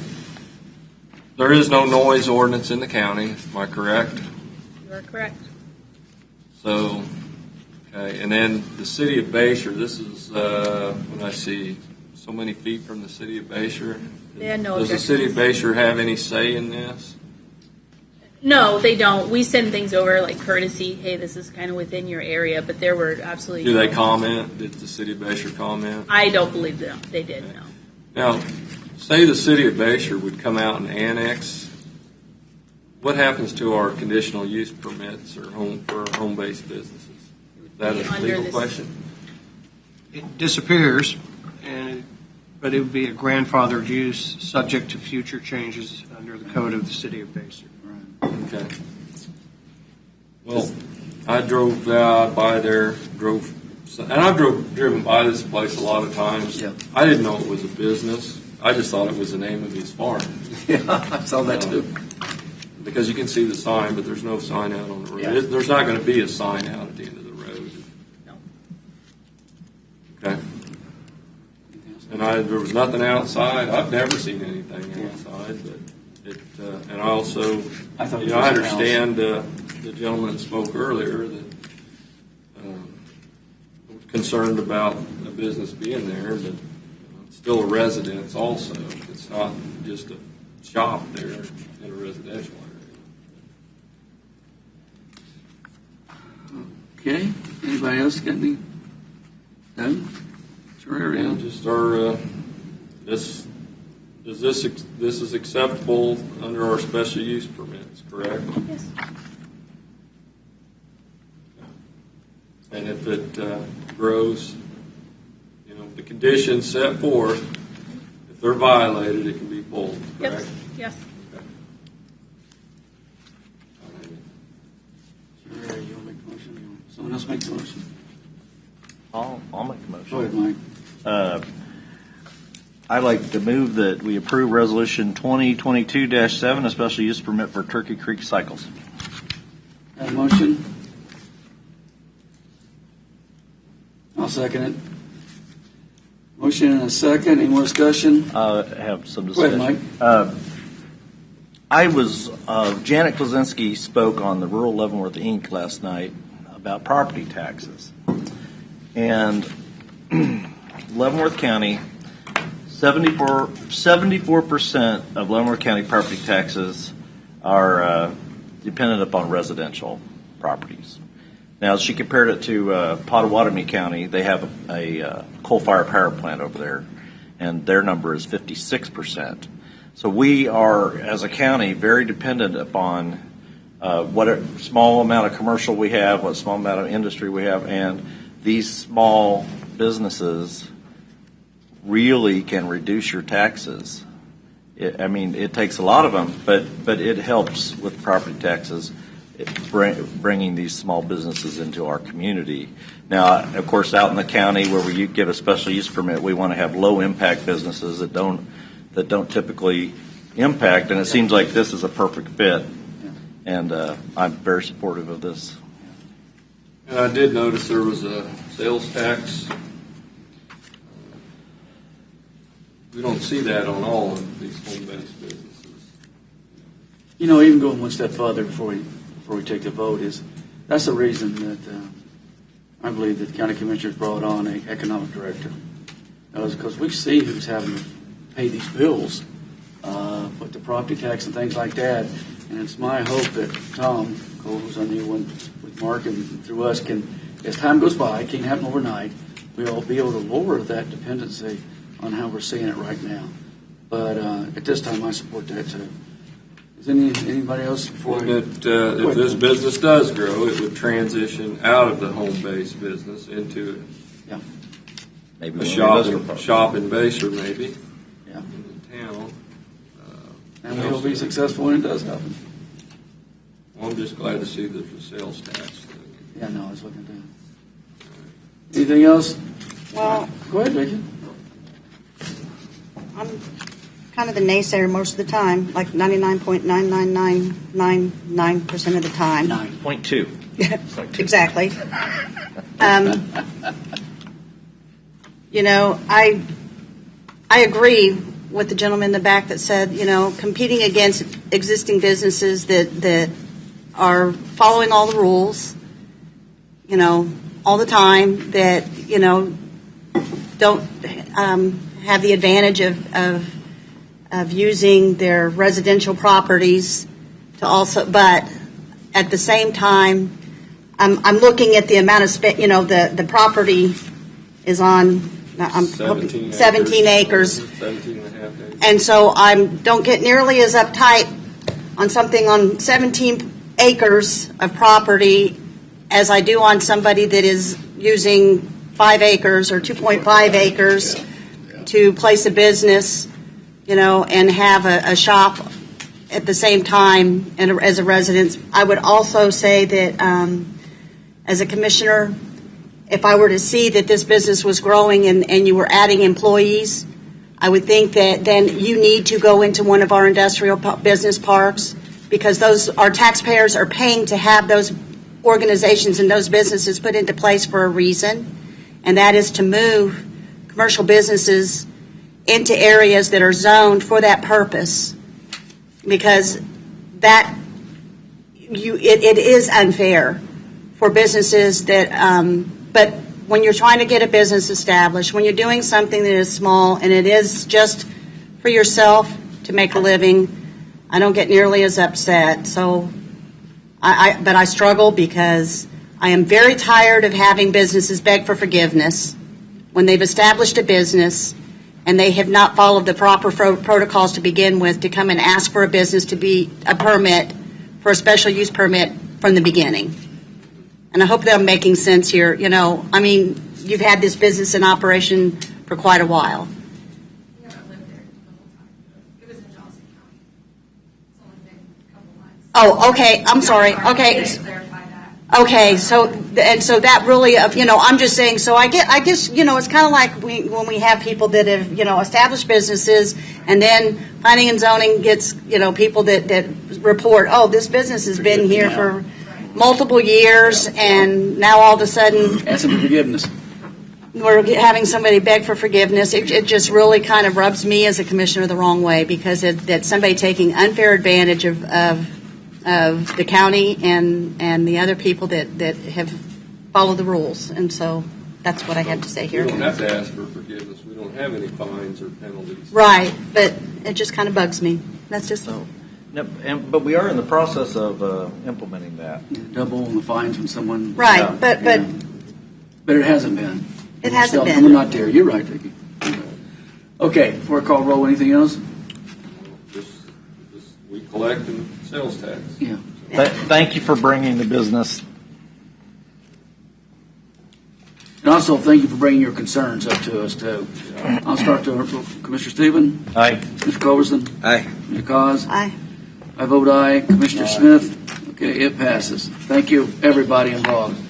[SPEAKER 2] is no noise ordinance in the county. Am I correct?
[SPEAKER 11] You are correct.
[SPEAKER 2] So, okay, and then the city of Bayshore. This is when I see so many feet from the city of Bayshore.
[SPEAKER 11] They had no
[SPEAKER 2] Does the
[SPEAKER 11] objections.
[SPEAKER 2] city of Bayshore have any say in this?
[SPEAKER 11] No, they don't. We send things over like courtesy. Hey, this is kind of within your area, but there were absolutely.
[SPEAKER 2] Do
[SPEAKER 11] no-
[SPEAKER 2] they comment? Did the city of Bayshore comment?
[SPEAKER 11] I don't believe they did. No.
[SPEAKER 2] Now, say the city of Bayshore would come out and annex. What happens to our conditional use permits or home-based businesses? Is that
[SPEAKER 11] Be
[SPEAKER 2] a
[SPEAKER 11] under
[SPEAKER 2] legal
[SPEAKER 11] this-
[SPEAKER 2] question?
[SPEAKER 12] It disappears, and but it would be a grandfathered use subject to future changes under the code of the city of Baser.
[SPEAKER 2] Okay. Well, I drove by there, and I've driven by this place a lot of times.
[SPEAKER 1] Yeah.
[SPEAKER 2] I didn't know it was a business. I just thought it was the name of his farm.
[SPEAKER 1] Yeah, I saw that too.
[SPEAKER 2] Because you can see the sign, but there's no sign out on the road.
[SPEAKER 1] Yeah.
[SPEAKER 2] There's not going to be a sign out at the end of the road.
[SPEAKER 1] No.
[SPEAKER 2] Okay. And there was nothing outside. I've never seen anything outside, but and I also,
[SPEAKER 1] I thought it
[SPEAKER 2] you
[SPEAKER 1] was
[SPEAKER 2] know, I
[SPEAKER 1] a
[SPEAKER 2] understand the gentleman that spoke earlier that was concerned about a business being there, but it's still a residence also. It's not just a shop there in a residential area.
[SPEAKER 1] Okay, anybody else got any? No? Sure,
[SPEAKER 2] Yeah, just our, this is acceptable under our special use permits, correct?
[SPEAKER 11] Yes.
[SPEAKER 2] And if it grows, you know, the conditions set forth, if they're violated, it can be pulled,
[SPEAKER 11] Yep.
[SPEAKER 2] correct?
[SPEAKER 11] Yes.
[SPEAKER 1] Sure, you want to make the motion? Someone else make the motion?
[SPEAKER 6] I'll make the motion.
[SPEAKER 1] Go ahead, Mike.
[SPEAKER 6] I'd like to move that we approve Resolution 2022-7, a special use permit for Turkey Creek Cycles.
[SPEAKER 1] Have a motion? I'll second it. Motion and a second. Any more discussion?
[SPEAKER 6] Have some
[SPEAKER 1] Go ahead,
[SPEAKER 6] discussion.
[SPEAKER 1] Mike.
[SPEAKER 6] Janet Klasinski spoke on the Rural Leavenworth Inc. last night about property taxes. And Leavenworth County, 74% of Leavenworth County property taxes are dependent upon residential properties. Now, she compared it to Pottawatomie County. They have a coal-fired power plant over there, and their number is 56%. So we are, as a county, very dependent upon what small amount of commercial we have, what small amount of industry we have, and these small businesses really can reduce your taxes. It takes a lot of them, but it helps with property taxes, bringing these small businesses into our community. Now, of course, out in the county where we give a special use permit, we want to have low impact businesses that don't typically impact, and it seems like this is a perfect fit. And I'm very supportive of this.
[SPEAKER 2] And I did notice there was a sales tax. We don't see that on all of these home-based businesses.
[SPEAKER 1] You know, even going one step further before we take the vote that's the reason that I believe that the county commissioners brought on an economic director. That was because we see who's having to pay these bills, with the property tax and things like that. And it's my hope that Tom Cole, who's on the one with Mark and through us, can, as time goes by, it can't happen overnight, we'll be able to lower that dependency on how we're seeing it right now. But at this time, I support that too. Is anybody else before
[SPEAKER 2] if this business does grow, it would transition out of the home-based business into
[SPEAKER 6] Maybe
[SPEAKER 2] a shop in Baser, maybe,
[SPEAKER 1] Yeah.
[SPEAKER 2] in the town.
[SPEAKER 1] And we'll be successful when it does happen.
[SPEAKER 2] Well, I'm just glad to see there's a sales tax.
[SPEAKER 1] Yeah, no, I was looking at that. Anything else?
[SPEAKER 8] Well,
[SPEAKER 1] Go ahead, Vicki.
[SPEAKER 8] I'm kind of the naysayer most of the time, like 99.99999% of the time.
[SPEAKER 6] 9.2.
[SPEAKER 8] Exactly. You know, I agree with the gentleman in the back that said, you know, competing against existing businesses that are following all the rules, you know, all the time, that, you know, don't have the advantage of using their residential properties to also, but at the same time, I'm looking at the amount of the property is on 17 acres.
[SPEAKER 2] 17 and a half acres.
[SPEAKER 8] And so I don't get nearly as uptight on something on 17 acres of property as I do on somebody that is using 5 acres or 2.5 acres. to place a business, and have a shop at the same time and as a residence. I would also say that as a commissioner, if I were to see that this business was growing and you were adding employees, I would think that then you need to go into one of our industrial business parks, because our taxpayers are paying to have those organizations and those businesses put into place for a reason, and that is to move commercial businesses into areas that are zoned for that purpose, because it is unfair for businesses but when you're trying to get a business established, when you're doing something that is small and it is just for yourself to make a living, I don't get nearly as upset. So, but I struggle because I am very tired of having businesses beg for forgiveness when they've established a business and they have not followed the proper protocols to begin with, to come and ask for a business to be a permit, for a special use permit from the beginning. And I hope that I'm making sense here. You've had this business in operation for quite a while.
[SPEAKER 4] We haven't lived there the whole time. It was in Johnson County. It's only been a couple months.
[SPEAKER 8] Oh, okay. I'm sorry. Okay.
[SPEAKER 4] To clarify that.
[SPEAKER 8] Okay. So that really, I'm just saying. So I guess it's kind of like when we have people that have established businesses, and then planning and zoning gets people that report, oh, this business has been here for multiple years, and now all of a sudden
[SPEAKER 1] Ask them for forgiveness.
[SPEAKER 8] we're having somebody beg for forgiveness. It just really kind of rubs me as a commissioner the wrong way, because that's somebody taking unfair advantage of the county and the other people that have followed the rules. And so that's what I had to say here.
[SPEAKER 2] We don't have to ask for forgiveness. We don't have any fines or penalties.
[SPEAKER 8] Right, but it just kind of bugs me. That's just so.
[SPEAKER 6] But we are in the process of implementing that.
[SPEAKER 1] Double the fines when someone.
[SPEAKER 8] Right,
[SPEAKER 1] Yeah,
[SPEAKER 8] but
[SPEAKER 1] But it hasn't been.
[SPEAKER 8] It hasn't been.
[SPEAKER 1] And we're not there. You're right, Vicki. Okay, before I call roll, anything else?
[SPEAKER 2] Just we collect and sales tax.
[SPEAKER 1] Yeah.
[SPEAKER 6] Thank you for bringing the business.
[SPEAKER 1] And also, thank you for bringing your concerns up to us, too. I'll start to Commissioner Stephen.
[SPEAKER 6] Aye.
[SPEAKER 1] Mr. Culberson.
[SPEAKER 9] Aye.
[SPEAKER 1] Mr. Cos.
[SPEAKER 8] Aye.
[SPEAKER 1] I vote aye. Commissioner Smith. Okay, it passes. Thank you, everybody involved.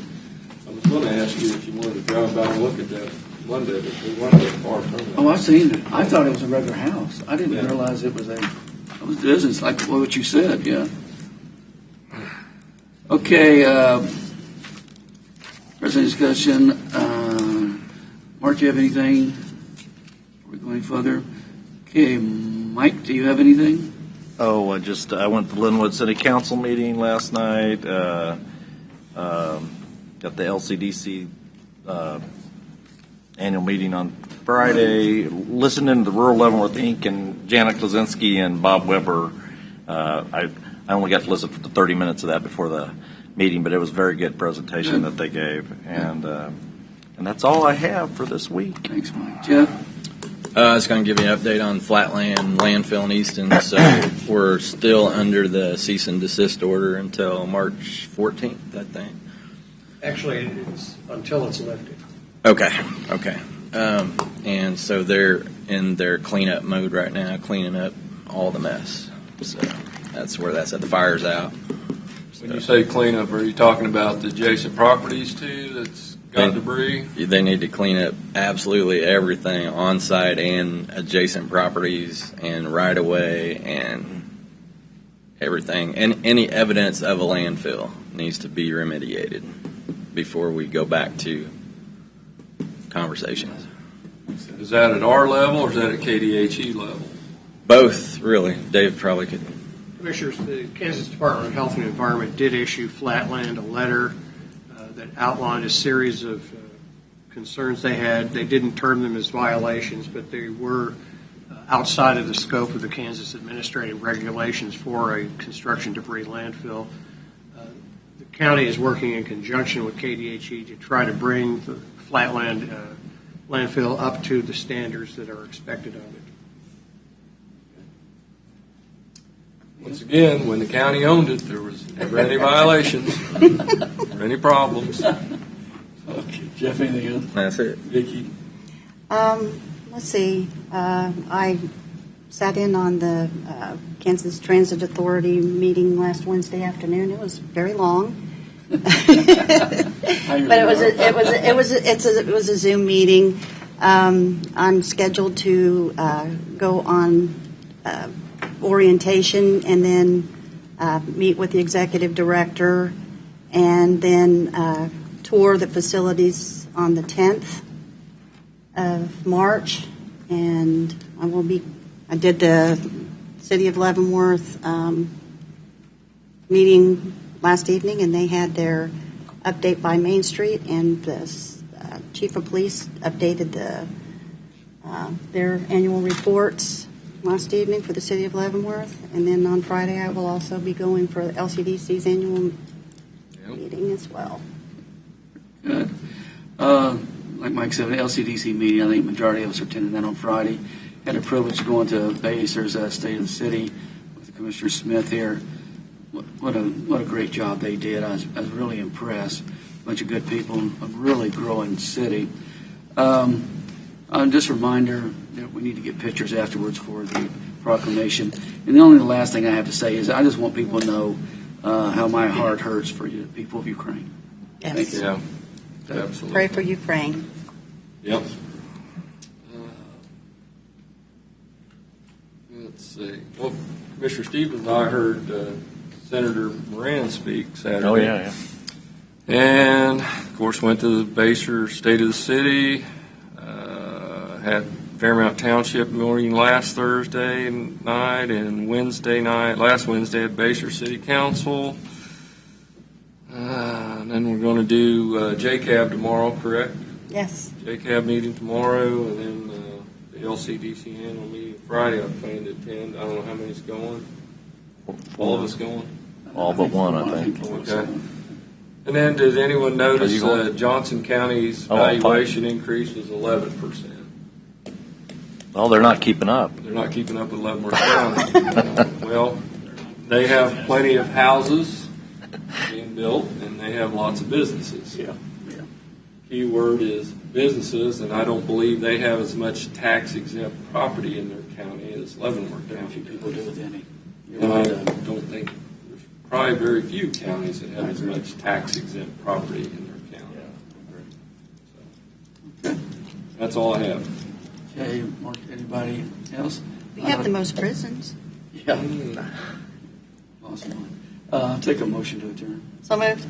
[SPEAKER 2] I was going to ask you if you wanted to drive by and look at that Monday, but we weren't that far from it.
[SPEAKER 1] Oh, I've seen it. I thought it was a regular house. I didn't
[SPEAKER 2] Yeah.
[SPEAKER 1] realize it was business, like what you said, yeah. Okay, president discussion. Mark, do you have anything before we go any further? Okay, Mike, do you have anything?
[SPEAKER 6] Oh, I went to the Linwood City Council meeting last night. Got the LCDC annual meeting on Friday. Listening to the Rural Leavenworth Inc. and Janet Klaczynski and Bob Weber. I only got to listen for the 30 minutes of that before the meeting, but it was a very good presentation that they gave. And that's all I have for this week.
[SPEAKER 1] Thanks, Mike. Jeff?
[SPEAKER 9] I was going to give you an update on Flatland, Landfill, and Easton. So we're still under the cease and desist order until March 14th, I think.
[SPEAKER 12] Actually, it's until it's lifted.
[SPEAKER 9] Okay. And so they're in their cleanup mode right now, cleaning up all the mess. So that's where that's at. The fire's out.
[SPEAKER 2] When you say cleanup, are you talking about the adjacent properties too that's got debris?
[SPEAKER 9] They need to clean up absolutely everything on site and adjacent properties and right of way and everything. And any evidence of a landfill needs to be remediated before we go back to conversations.
[SPEAKER 2] Is that at our level or is that at KDHE level?
[SPEAKER 9] Both, really. Dave probably could.
[SPEAKER 12] Commissioners, the Kansas Department of Health and Environment did issue Flatland a letter that outlined a series of concerns they had. They didn't term them as violations, but they were outside of the scope of the Kansas administrative regulations for a construction debris landfill. The county is working in conjunction with KDHE to try to bring the Flatland landfill up to the standards that are expected of it.
[SPEAKER 2] Once again, when the county owned it, there was never any violations or any problems.
[SPEAKER 1] Okay, Jeff, anything else?
[SPEAKER 9] That's it.
[SPEAKER 2] Vicki?
[SPEAKER 8] let's see, I sat in on the Kansas Transit Authority meeting last Wednesday afternoon. It was very long. But it was a Zoom meeting. I'm scheduled to go on orientation and then meet with the executive director and then tour the facilities on the 10th of March. And I did the City of Leavenworth meeting last evening, and they had their update by Main Street, and the chief of police updated their annual reports last evening for the City of Leavenworth. And then on Friday, I will also be going for LCDC's annual meeting as well.
[SPEAKER 1] Good. Like Mike said, the LCDC meeting, I think the majority of us attended that on Friday. Had the privilege of going to Baser's State of the City with Commissioner Smith here. What a great job they did. I was really impressed. A bunch of good people, a really growing city. Just a reminder that we need to get pictures afterwards for the proclamation. And the last thing I have to say is I just want people to know how my heart hurts for you, people of Ukraine.
[SPEAKER 8] Yes.
[SPEAKER 1] Thank you.
[SPEAKER 2] Yeah, absolutely.
[SPEAKER 8] Pray for Ukraine.
[SPEAKER 2] Yep. Let's see. Well, Commissioner Stevens, I heard Senator Moran speak Saturday.
[SPEAKER 6] Oh, yeah.
[SPEAKER 2] And, of course, went to the Baser State of the City, had Fairmount Township meeting last Thursday night, and last Wednesday at Baser City Council. And then we're going to do JCAB tomorrow, correct?
[SPEAKER 8] Yes.
[SPEAKER 2] JCAB meeting tomorrow, and then the LCDC annual meeting Friday. I plan to attend. I don't know how many's going. All of us going?
[SPEAKER 6] All but one, I think.
[SPEAKER 2] Okay. And then, did anyone notice Johnson County's valuation increase was 11%?
[SPEAKER 6] Well, they're not keeping up.
[SPEAKER 2] They're not keeping up with Leavenworth County. Well, they have plenty of houses being built, and they have lots of businesses.
[SPEAKER 1] Yeah.
[SPEAKER 2] Key word is businesses, and I don't believe they have as much tax-exempt property in their county as Leavenworth
[SPEAKER 1] Very few
[SPEAKER 2] County.
[SPEAKER 1] people do with any.
[SPEAKER 2] And I don't think, there's probably very few counties that have as much tax-exempt property in their county. So, that's all I have.
[SPEAKER 1] Okay, Mark, anybody else?
[SPEAKER 8] We have the most prisons.
[SPEAKER 1] Yeah. Lost one. Take a motion to adjourn.
[SPEAKER 8] So moved.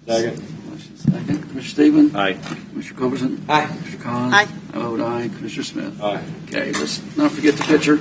[SPEAKER 2] Second.
[SPEAKER 1] Motion second. Commissioner Stephen?
[SPEAKER 6] Aye.
[SPEAKER 1] Commissioner Culberson?
[SPEAKER 2] Aye.
[SPEAKER 1] Commissioner Collins?
[SPEAKER 8] Aye.
[SPEAKER 1] I vote aye. Commissioner Smith?
[SPEAKER 2] Aye.
[SPEAKER 1] Okay, let's not forget the picture.